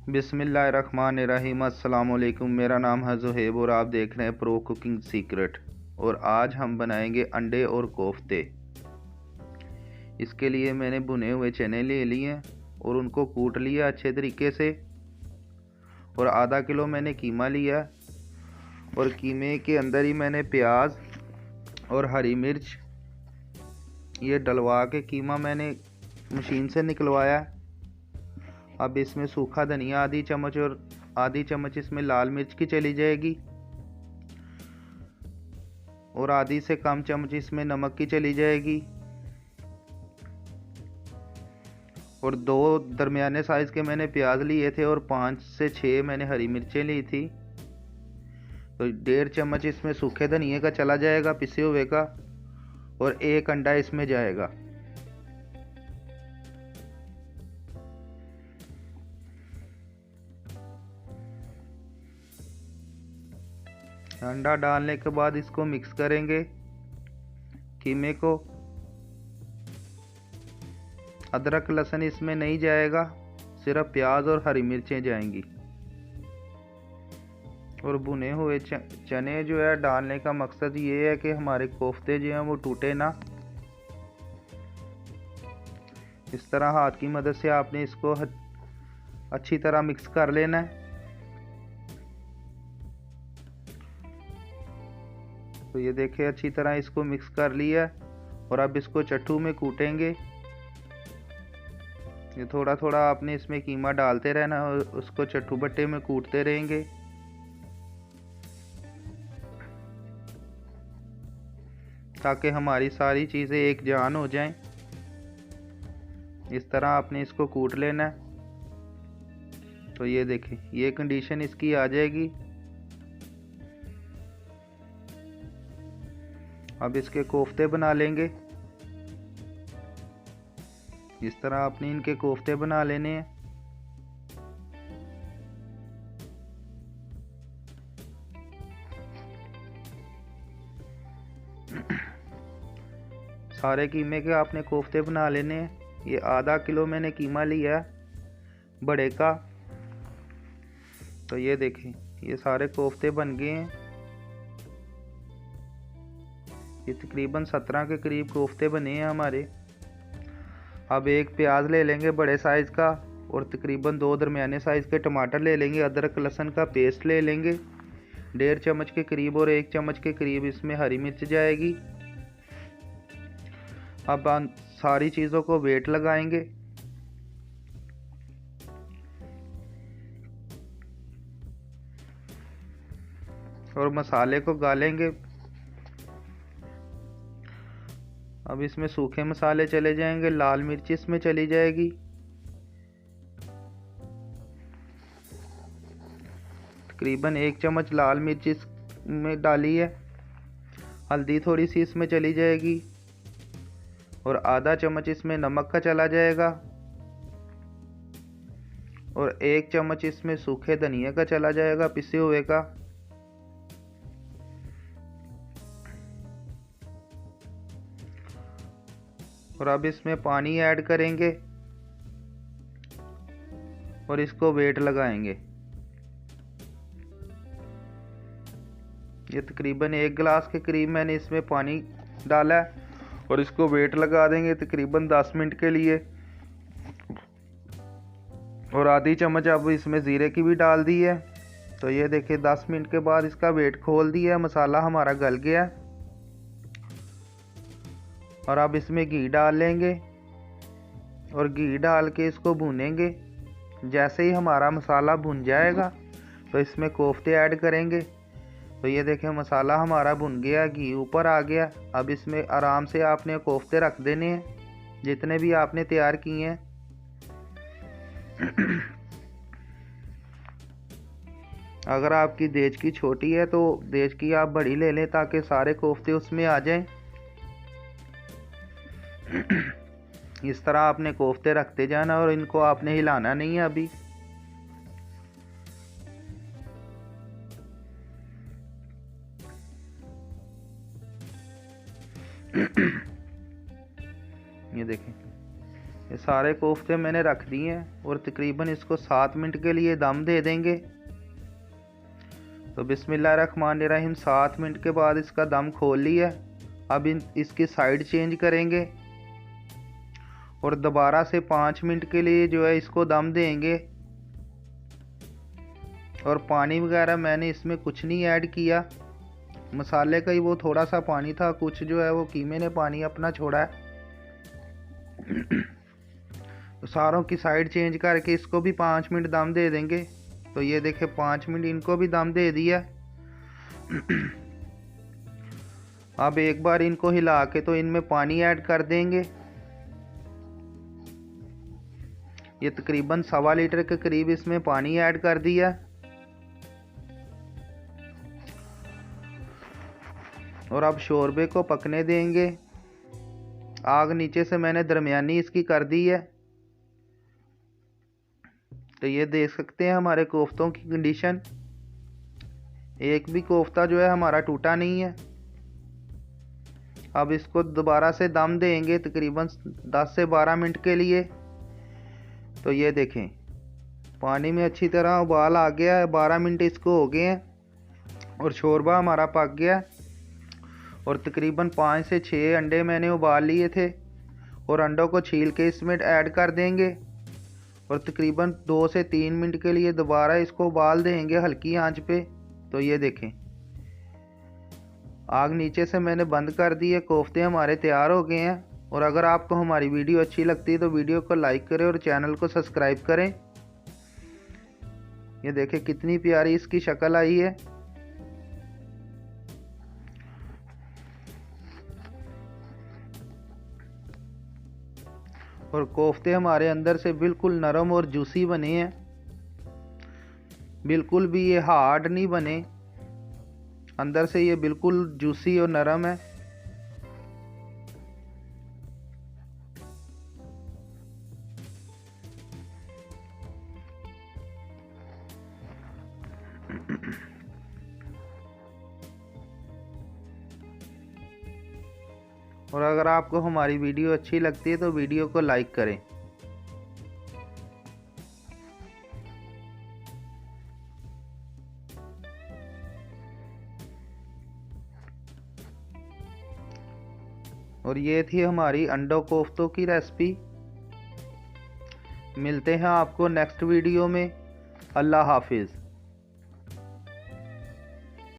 बिस्मिल्लाहिर्रहमानिर्रहीम। अस्सलाम वालेकुम। मेरा नाम है ज़ुहैब और आप देख रहे हैं प्रो कुकिंग सीक्रेट। और आज हम बनाएंगे अंडे और कोफ्ते। इसके लिए मैंने भुने हुए चने ले लिए और उनको कूट लिया अच्छे तरीके से। और आधा किलो मैंने कीमा लिया और कीमे के अंदर ही मैंने प्याज और हरी मिर्च ये डलवा के कीमा मैंने मशीन से निकलवाया। अब इसमें सूखा धनिया आधी चम्मच और आधी चम्मच इसमें लाल मिर्च की चली जाएगी और आधी से कम चम्मच इसमें नमक की चली जाएगी। और 2 दरमियाने साइज़ के मैंने प्याज लिए थे और 5 से 6 मैंने हरी मिर्चें ली थी। तो 1.5 चम्मच इसमें सूखे धनिए का चला जाएगा, पिसे हुए का, और 1 अंडा इसमें जाएगा। अंडा डालने के बाद इसको मिक्स करेंगे कीमे को। अदरक लहसुन इसमें नहीं जाएगा, सिर्फ प्याज और हरी मिर्चें जाएंगी। और भुने हुए चने जो है डालने का मकसद ये है कि हमारे कोफ्ते जो हैं वो टूटे ना। इस तरह हाथ की मदद से आपने इसको अच्छी तरह मिक्स कर लेना है। तो ये देखिए अच्छी तरह इसको मिक्स कर लिया और अब इसको चट्टू में कूटेंगे। ये थोड़ा थोड़ा आपने इसमें कीमा डालते रहना और उसको चट्टू बट्टे में कूटते रहेंगे ताकि हमारी सारी चीज़ें एक जान हो जाएं। इस तरह आपने इसको कूट लेना है। तो ये देखें ये कंडीशन इसकी आ जाएगी। अब इसके कोफ्ते बना लेंगे। इस तरह आपने इनके कोफ्ते बना लेने हैं। सारे कीमे के आपने कोफ्ते बना लेने हैं। ये आधा किलो मैंने कीमा लिया बड़े का। तो ये देखें ये सारे कोफ्ते बन गए हैं। ये तकरीबन 17 के करीब कोफ्ते बने हैं हमारे। अब एक प्याज ले लेंगे बड़े साइज़ का और तकरीबन 2 दरमियाने साइज़ के टमाटर ले लेंगे। अदरक लहसुन का पेस्ट ले लेंगे 1.5 चम्मच के करीब और 1 चम्मच के करीब इसमें हरी मिर्च जाएगी। अब सारी चीज़ों को वेट लगाएंगे। और मसाले को गालेंगे। अब इसमें सूखे मसाले चले जाएंगे। लाल मिर्च इसमें चली जाएगी, तकरीबन 1 चम्मच लाल मिर्च इसमें डाली है। हल्दी थोड़ी सी इसमें चली जाएगी और आधा चम्मच इसमें नमक का चला जाएगा और 1 चम्मच इसमें सूखे धनिया का चला जाएगा, पिसे हुए का। और अब इसमें पानी ऐड करेंगे और इसको वेट लगाएंगे। ये तकरीबन 1 गिलास के करीब मैंने इसमें पानी डाला है और इसको वेट लगा देंगे तकरीबन 10 मिनट के लिए। और आधी चम्मच अब इसमें ज़ीरे की भी डाल दी है। तो ये देखिए 10 मिनट के बाद इसका वेट खोल दिया, मसाला हमारा गल गया। और अब इसमें घी डाल लेंगे और घी डाल के इसको भूनेंगे। जैसे ही हमारा मसाला भुन जाएगा तो इसमें कोफ्ते ऐड करेंगे। तो ये देखें मसाला हमारा भुन गया, घी ऊपर आ गया। अब इसमें आराम से आपने कोफ्ते रख देने हैं जितने भी आपने तैयार किए हैं। अगर आपकी देचकी छोटी है तो देचकी आप बड़ी ले लें ताकि सारे कोफ्ते उसमें आ जाएं। इस तरह आपने कोफ्ते रखते जाना और इनको आपने हिलाना नहीं है अभी। ये देखें ये सारे कोफ्ते मैंने रख दिए हैं और तकरीबन इसको 7 मिनट के लिए दम दे देंगे। तो बिस्मिल्लाहिर्रहमानिर्रहीम 7 मिनट के बाद इसका दम खोल लिया। अब इसकी साइड चेंज करेंगे और दोबारा से 5 मिनट के लिए जो है इसको दम देंगे। और पानी वगैरह मैंने इसमें कुछ नहीं ऐड किया, मसाले का ही वो थोड़ा सा पानी था, कुछ जो है वो कीमे ने पानी अपना छोड़ा है। तो सारों की साइड चेंज करके इसको भी 5 मिनट दम दे देंगे। तो ये देखे 5 मिनट इनको भी दम दे दिया। अब एक बार इनको हिला के तो इनमें पानी ऐड कर देंगे। ये तकरीबन 1.25 लीटर के करीब इसमें पानी ऐड कर दिया। और अब शोरबे को पकने देंगे। आग नीचे से मैंने दरमियानी इसकी कर दी है। तो ये देख सकते हैं हमारे कोफ्तों की कंडीशन, एक भी कोफ्ता जो है हमारा टूटा नहीं है। अब इसको दोबारा से दम देंगे तकरीबन 10 से 12 मिनट के लिए। तो ये देखें पानी में अच्छी तरह उबाल आ गया है, 12 मिनट इसको हो गए हैं और शोरबा हमारा पक गया। और तकरीबन 5 से 6 अंडे मैंने उबाल लिए थे और अंडों को छील के इसमें ऐड कर देंगे और तकरीबन 2 से 3 मिनट के लिए दोबारा इसको उबाल देंगे हल्की आंच पे। तो ये देखें आग नीचे से मैंने बंद कर दी है, कोफ्ते हमारे तैयार हो गए हैं। और अगर आपको हमारी वीडियो अच्छी लगती है तो वीडियो को लाइक करें और चैनल को सब्सक्राइब करें। ये देखें कितनी प्यारी इसकी शक्ल आई है। और कोफ्ते हमारे अंदर से बिल्कुल नरम और जूसी बने हैं, बिल्कुल भी ये हार्ड नहीं बने, अंदर से ये बिल्कुल जूसी और नरम है। और अगर आपको हमारी वीडियो अच्छी लगती है तो वीडियो को लाइक करें। और ये थी हमारी अंडों कोफ्तों की रेसिपी। मिलते हैं आपको नेक्स्ट वीडियो में। अल्लाह हाफिज़।